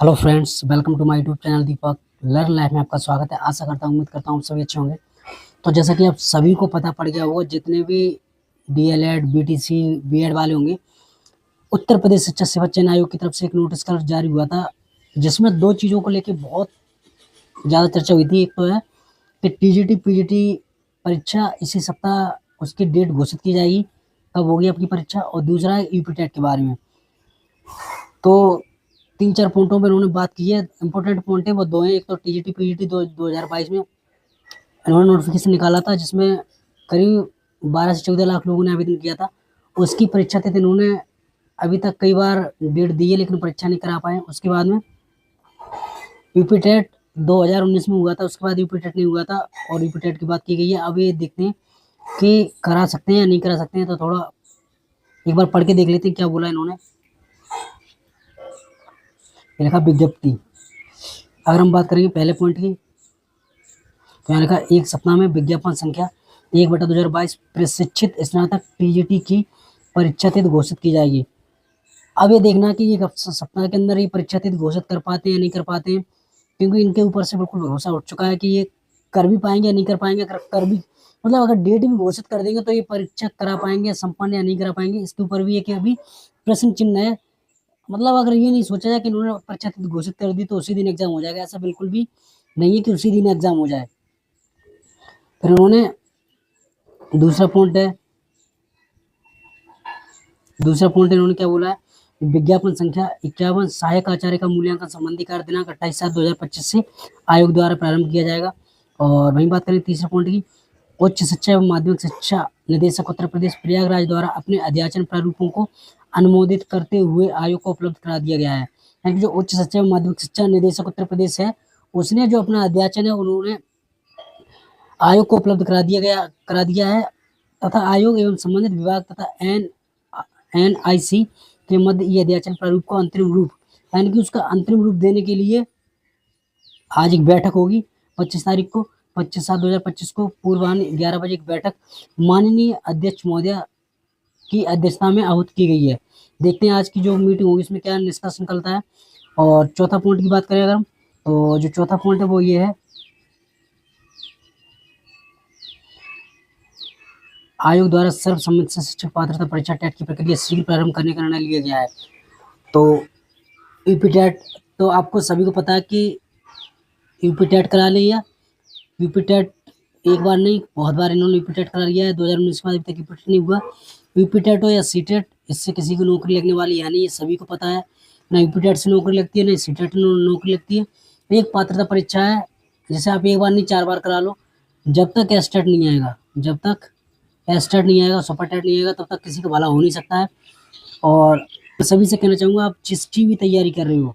Hello friends, welcome to my YouTube channel Deepak learn life में आपका स्वागत है। आशा करता हूँ, उम्मीद करता हूँ आप सभी अच्छे होंगे। तो जैसा कि आप सभी को पता पड़ गया होगा, जितने भी डीएलएड, बीटीसी, बीएड वाले होंगे, उत्तर प्रदेश शिक्षा सेवा चयन आयोग की तरफ से एक नोटिस कल जारी हुआ था, जिसमें दो चीज़ों को लेकर बहुत ज़्यादा चर्चा हुई थी। एक तो है कि टीजीटी पीजीटी परीक्षा इसी सप्ताह उसकी डेट घोषित की जाएगी, कब होगी आपकी परीक्षा, और दूसरा है यूपी टेट के बारे में। तो 3-4 पॉइंटों पे उन्होंने बात की है। इंपॉर्टेंट पॉइंट है वो दो हैं। एक तो टीजीटी पीजीटी 2022 में इन्होंने नोटिफिकेशन निकाला था, जिसमें करीब 12 से 14 लाख लोगों ने आवेदन किया था। उसकी परीक्षा तिथि इन्होंने अभी तक कई बार डेट दी है, लेकिन परीक्षा नहीं करा पाए। उसके बाद में यूपी टेट 2019 में हुआ था, उसके बाद यूपी टेट नहीं हुआ था और यूपी टेट की बात की गई है। अब ये देखते हैं कि करा सकते हैं या नहीं करा सकते हैं। तो थोड़ा एक बार पढ़ के देख लेते हैं क्या बोला इन्होंने। ये लिखा विज्ञप्ति। अगर हम बात करेंगे पहले पॉइंट की, तो यहाँ लिखा एक सप्ताह में विज्ञापन संख्या 1/2022 प्रशिक्षित स्नातक टीजीटी की परीक्षा तिथि घोषित की जाएगी। अब ये देखना कि ये सप्ताह के अंदर ये परीक्षा तिथि घोषित कर पाते हैं या नहीं कर पाते हैं, क्योंकि इनके ऊपर से बिल्कुल भरोसा उठ चुका है कि ये कर भी पाएंगे या नहीं कर पाएंगे। अगर कर भी मतलब अगर डेट भी घोषित कर देंगे तो ये परीक्षा करा पाएंगे संपन्न या नहीं करा पाएंगे, इसके ऊपर भी है कि अभी प्रश्न चिन्ह है। मतलब अगर ये नहीं सोचा जाए कि उन्होंने परीक्षा तिथि घोषित कर दी तो उसी दिन एग्जाम हो जाएगा, ऐसा बिल्कुल भी नहीं है कि उसी दिन एग्जाम हो जाए। फिर उन्होंने दूसरा पॉइंट इन्होंने क्या बोला है, विज्ञापन संख्या 51 सहायक आचार्य का मूल्यांकन संबंधी कार्य दिनांक 28/7/2025 से आयोग द्वारा प्रारंभ किया जाएगा। और वहीं बात करें तीसरे पॉइंट की, उच्च शिक्षा एवं माध्यमिक शिक्षा निदेशक उत्तर प्रदेश प्रयागराज द्वारा अपने अध्याचन प्रारूपों को अनुमोदित करते हुए आयोग को उपलब्ध करा दिया गया है। यानी कि जो उच्च शिक्षा एवं माध्यमिक शिक्षा निदेशक उत्तर प्रदेश है, उसने जो अपना अध्याचन है उन्होंने आयोग को उपलब्ध करा दिया है, तथा आयोग एवं संबंधित विभाग तथा NIC के मध्य ये अध्याचन प्रारूप को अंतरिम रूप, यानी कि उसका अंतरिम रूप देने के लिए आज एक बैठक होगी 25 तारीख को, 25/7/2025 को पूर्वाह्न 11 बजे एक बैठक माननीय अध्यक्ष महोदय की अध्यक्षता में आहूत की गई है। देखते हैं आज की जो मीटिंग होगी इसमें क्या निष्कर्ष निकलता है। और चौथा पॉइंट की बात करें अगर हम, तो जो चौथा पॉइंट है वो ये है, आयोग द्वारा सर्वसम्मति से शिक्षक पात्रता परीक्षा टेट की प्रक्रिया शीघ्र प्रारंभ करने का निर्णय लिया गया है। तो यूपी टेट तो आपको सभी को पता है कि यूपी टेट करा लिया। यूपी टेट एक बार नहीं बहुत बार इन्होंने यूपी टेट करा लिया है। 2019 में अभी तक यूपी टेट नहीं हुआ। यूपी टेट हो या सी टेट, इससे किसी को नौकरी लगने वाली है नहीं, ये सभी को पता है। ना यूपी टेट से नौकरी लगती है, ना सी टेट नौकरी लगती है। एक पात्रता परीक्षा है, जैसे आप एक बार नहीं 4 बार करा लो, जब तक एस्टेट नहीं आएगा, जब तक एस्टेट नहीं आएगा, सुपर टेट नहीं आएगा, तब तक किसी का भला हो नहीं सकता है। और सभी से कहना चाहूँगा, आप जिसकी भी तैयारी कर रहे हो,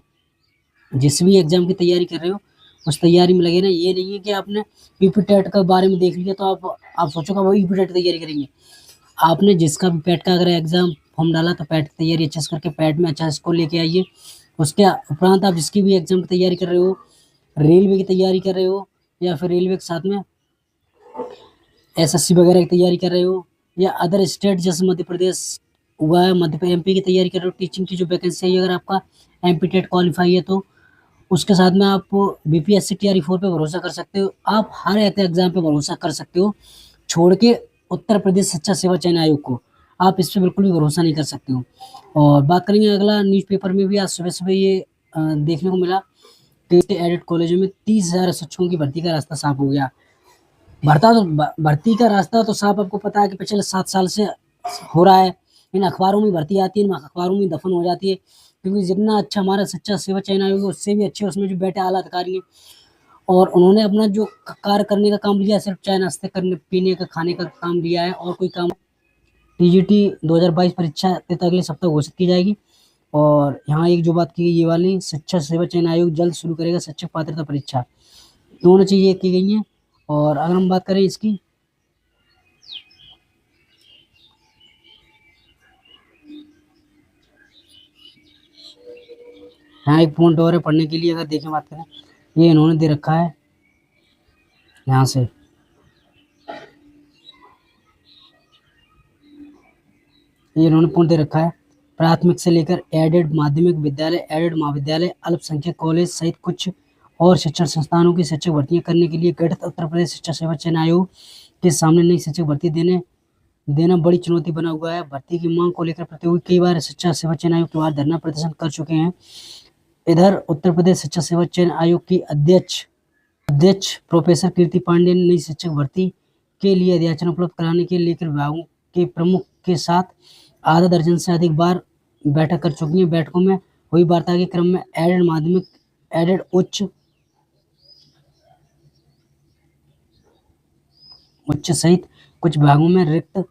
जिस भी एग्जाम की तैयारी कर रहे हो, उस तैयारी में लगे ना। ये नहीं है कि आपने यूपी टेट के बारे में देख लिया तो आप सोचोगे वो यूपी टेट की तैयारी करेंगे। आपने जिसका भी पैट का अगर एग्जाम फॉर्म डाला तो पैट की तैयारी अच्छे से करके पैट में अच्छा स्कोर लेके आइए। उसके उपरांत आप जिसकी भी एग्जाम की तैयारी कर रहे हो, रेलवे की तैयारी कर रहे हो, या फिर रेलवे के साथ में SSC वगैरह की तैयारी कर रहे हो, या अदर स्टेट जैसे मध्य प्रदेश हुआ है, MP की तैयारी कर रहे हो, टीचिंग की जो वैकेंसी है, अगर आपका MP टेट क्वालिफाई है तो उसके साथ में आप BPSC TRE 4 पे भरोसा कर सकते हो। आप हर एग्जाम पे भरोसा कर सकते हो, छोड़ के उत्तर प्रदेश शिक्षा सेवा चयन आयोग को आप इस पे बिल्कुल भी भरोसा नहीं कर सकते हो। और बात करेंगे अगला, न्यूज़पेपर में भी आज सुबह सुबह ये देखने को मिला कि एडेड कॉलेजों में 30,000 शिक्षकों की भर्ती का रास्ता साफ हो गया। भर्ती का रास्ता तो साफ आपको पता है कि पिछले 7 साल से हो रहा है। इन अखबारों में भर्ती आती है, इन अखबारों में दफन हो जाती है, क्योंकि जितना अच्छा हमारा शिक्षा सेवा चयन आयोग है, उससे भी अच्छे उसमें जो बैठे आला अधिकारी हैं, और उन्होंने अपना जो कार्य करने का काम लिया, सिर्फ चाय नाश्ते करने पीने का खाने का काम लिया है, और कोई काम। टीजीटी 2022 परीक्षा तिथि अगले सप्ताह घोषित की जाएगी। और यहाँ एक जो बात की गई ये वाली, शिक्षा सेवा चयन आयोग जल्द शुरू करेगा शिक्षक पात्रता परीक्षा, दोनों चीज़ें की गई हैं। और अगर हम बात करें इसकी, यहाँ एक पॉइंट और है पढ़ने के लिए, अगर देखें बात करें, ये इन्होंने दे रखा है यहाँ से, ये इन्होंने पॉइंट दे रखा है प्राथमिक से लेकर एडेड माध्यमिक विद्यालय, एडेड महाविद्यालय, अल्पसंख्यक कॉलेज सहित कुछ और शिक्षण संस्थानों की शिक्षक भर्तियां करने के लिए गठित उत्तर प्रदेश शिक्षा सेवा चयन आयोग के सामने नई शिक्षक भर्ती देना बड़ी चुनौती बना हुआ है। भर्ती की मांग को लेकर प्रतियोगी कई बार शिक्षा सेवा चयन आयोग के बाहर धरना प्रदर्शन कर चुके हैं। इधर उत्तर प्रदेश शिक्षा सेवा चयन आयोग की अध्यक्ष प्रोफेसर कीर्ति पांडे ने नई शिक्षक भर्ती के लिए अध्याचन उपलब्ध कराने के लेकर विभागों के प्रमुख के साथ आधा दर्जन से अधिक बार बैठक कर चुकी हैं। बैठकों में हुई वार्ता के क्रम में एडेड माध्यमिक, एडेड उच्च सहित कुछ विभागों में रिक्त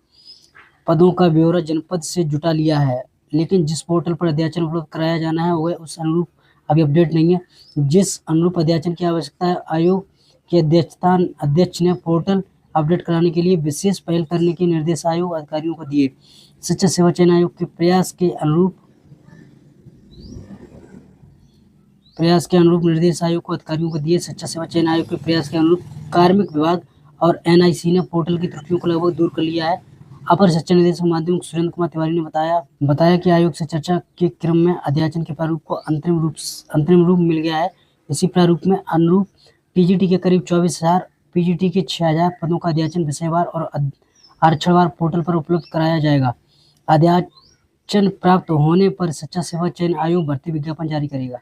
पदों का ब्यौरा जनपद से जुटा लिया है, लेकिन जिस पोर्टल पर अध्याचन उपलब्ध कराया जाना है वह उस अनुरूप अभी अपडेट नहीं है। जिस अनुरूप अध्याचन की आवश्यकता है, आयोग के अध्यक्ष ने पोर्टल अपडेट कराने के लिए विशेष पहल करने के निर्देश आयोग अधिकारियों को दिए। शिक्षा सेवा चयन आयोग के प्रयास के अनुरूप निर्देश आयोग को अधिकारियों को दिए। शिक्षा सेवा चयन आयोग के प्रयास के अनुरूप कार्मिक विभाग और एनआईसी ने पोर्टल की त्रुटियों को लगभग दूर कर लिया है। अपर शिक्षा निदेशक माध्यमिक सुरेंद्र कुमार तिवारी ने बताया कि आयोग से चर्चा के क्रम में अध्याचन के प्रारूप को अंतरिम रूप मिल गया है। इसी प्रारूप में अनुरूप टीजीटी के करीब 24,000, पीजीटी के 6,000 पदों का अध्याचन विषयवार और आरक्षणवार पोर्टल पर उपलब्ध कराया जाएगा। अध्याचन प्राप्त होने पर शिक्षा सेवा चयन आयोग भर्ती विज्ञापन जारी करेगा।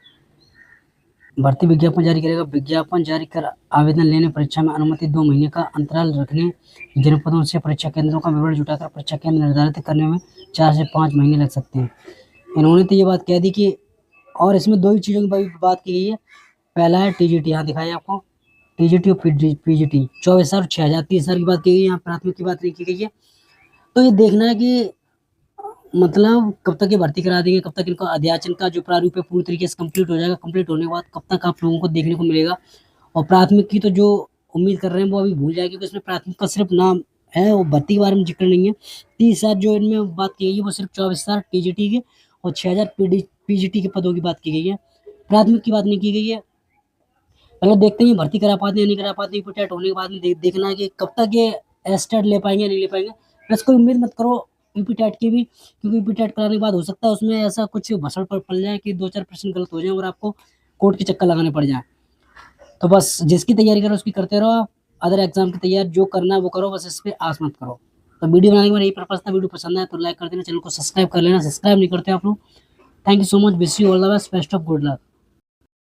विज्ञापन जारी कर आवेदन लेने, परीक्षा में अनुमति 2 महीने का अंतराल रखने, जनपदों से परीक्षा केंद्रों का विवरण जुटाकर परीक्षा केंद्र निर्धारित करने में 4 से 5 महीने लग सकते हैं। इन्होंने तो ये बात कह दी कि, और इसमें 2 ही चीज़ों की बात की गई है। पहला है टीजीटी, यहाँ दिखाया आपको टीजीटी और पीजीटी 24,000 और 6,000, 30,000 की बात की गई है, यहाँ प्राथमिक की बात नहीं की गई है। तो ये देखना है कि मतलब कब तक ये भर्ती करा देंगे, कब तक इनका अध्याचन का जो प्रारूप है पूरी तरीके से कंप्लीट हो जाएगा। कंप्लीट होने के बाद कब तक आप लोगों को देखने को मिलेगा। और प्राथमिक की तो जो उम्मीद कर रहे हैं वो अभी भूल जाएगी, क्योंकि इसमें प्राथमिक का सिर्फ नाम है और भर्ती के बारे में जिक्र नहीं है। 30,000 जो इनमें बात की गई है वो सिर्फ 24,000 टीजीटी के और 6,000 पीजीटी के पदों की बात की गई है, प्राथमिक की बात नहीं की गई है। पहले देखते हैं भर्ती करा पाते हैं नहीं करा पाते, यूपीटेट होने के बाद में देखना है कि कब तक ये एस्टेट ले पाएंगे नहीं ले पाएंगे। प्लस कोई उम्मीद मत करो यूपीटेट की भी, क्योंकि यूपीटेट कराने के बाद हो सकता है उसमें ऐसा कुछ भसड़ पड़ जाए कि 2-4 प्रश्न गलत हो जाए और आपको कोर्ट के चक्कर लगाने पड़ जाए। तो बस जिसकी तैयारी करो उसकी करते रहो आप। अदर एग्जाम की तैयारी जो करना है वो करो, बस इस पर आस मत करो। तो वीडियो बनाने का मेरा यही पर्पस था। वीडियो पसंद आए तो लाइक कर देना, चैनल को सब्सक्राइब कर लेना, सब्सक्राइब नहीं करते आप लोग। Thank you so much, wish you all the best, of good luck.